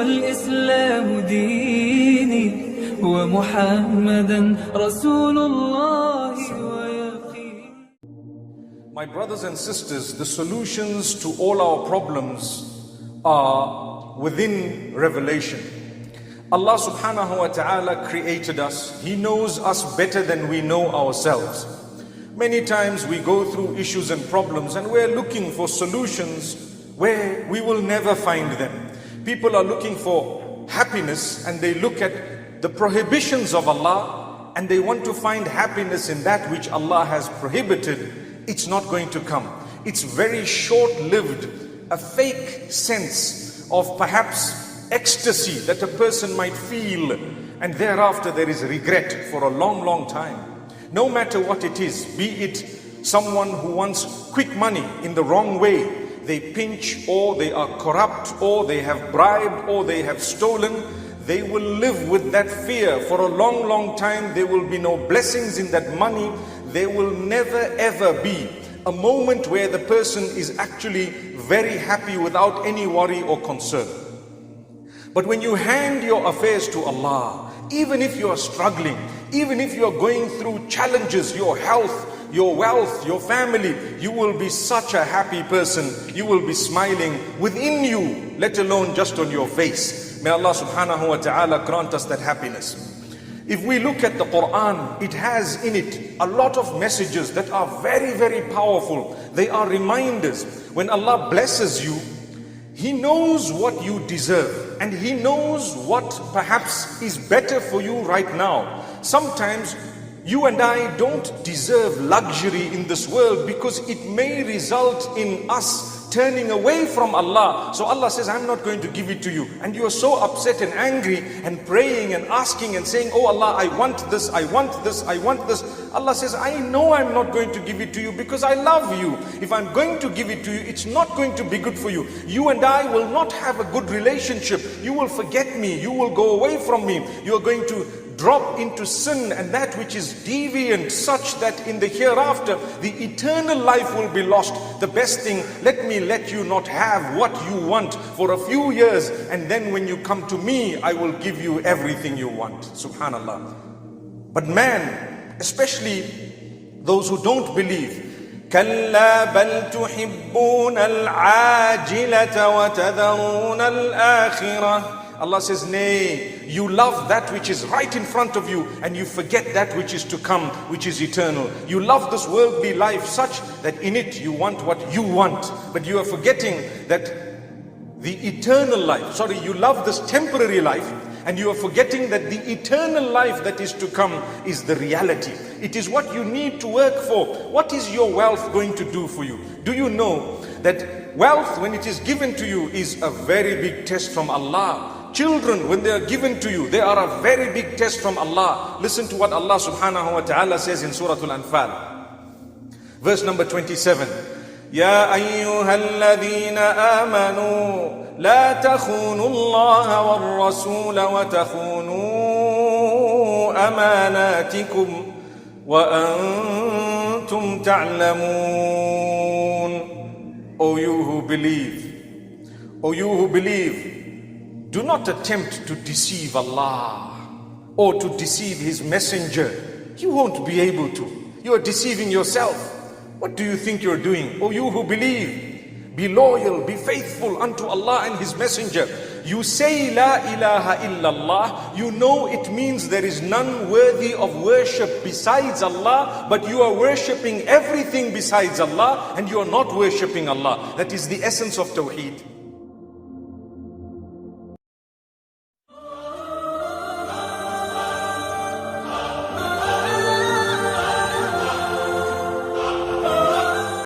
والإسلام ديني ومحمدا رسول الله ويقين. My brothers and sisters, the solutions to all our problems are within revelation. Allah subhanahu wa ta'ala created us. He knows us better than we know ourselves. Many times we go through issues and problems and we're looking for solutions where we will never find them. People are looking for happiness and they look at the prohibitions of Allah and they want to find happiness in that which Allah has prohibited. It's not going to come. It's very short-lived, a fake sense of perhaps ecstasy that a person might feel, and thereafter there is regret for a long time. No matter what it is, be it someone who wants quick money in the wrong way, they pinch or they are corrupt or they have bribed or they have stolen, they will live with that fear for a long time. There will be no blessings in that money. There will never ever be a moment where the person is actually very happy without any worry or concern. But when you hand your affairs to Allah, even if you are struggling, even if you are going through challenges, your health, your wealth, your family, you will be such a happy person. You will be smiling within you, let alone just on your face. May Allah subhanahu wa ta'ala grant us that happiness. If we look at the Quran, it has in it a lot of messages that are very powerful. They are reminders. When Allah blesses you, He knows what you deserve and He knows what perhaps is better for you right now. Sometimes you and I don't deserve luxury in this world because it may result in us turning away from Allah. So Allah says, I'm not going to give it to you. And you are so upset and angry and praying and asking and saying, oh Allah, I want this, I want this, I want this. Allah says, I know I'm not going to give it to you because I love you. If I'm going to give it to you, it's not going to be good for you. You and I will not have a good relationship. You will forget me. You will go away from me. You are going to drop into sin and that which is deviant, such that in the hereafter the eternal life will be lost. The best thing, let me let you not have what you want for a few years, and then when you come to me, I will give you everything you want. Subhanallah. But man, especially those who don't believe, كَلَّا بَلْ تُحِبُّونَ الْعَاجِلَةَ وَتَذَرُونَ الْآخِرَةَ. Allah says, nay, you love that which is right in front of you and you forget that which is to come, which is eternal. You love this worldly life such that in it you want what you want, but you are forgetting that the eternal life, you love this temporary life and you are forgetting that the eternal life that is to come is the reality. It is what you need to work for. What is your wealth going to do for you? Do you know that wealth, when it is given to you, is a very big test from Allah? Children, when they are given to you, they are a very big test from Allah. Listen to what Allah subhanahu wa ta'ala says in Surah Al-Anfal. Verse number 27. يَا أَيُّهَا الَّذِينَ آمَنُوا لَا تَخُونُوا اللَّهَ وَالرَّسُولَ وَتَخُونُوا أَمَانَاتِكُمْ وَأَنْتُمْ تَعْلَمُونَ. O you who believe, do not attempt to deceive Allah or to deceive His messenger. You won't be able to. You are deceiving yourself. What do you think you're doing? O you who believe, be loyal, be faithful unto Allah and His messenger. You say La ilaha illallah, you know it means there is none worthy of worship besides Allah, but you are worshipping everything besides Allah and you are not worshipping Allah. That is the essence of Tawheed.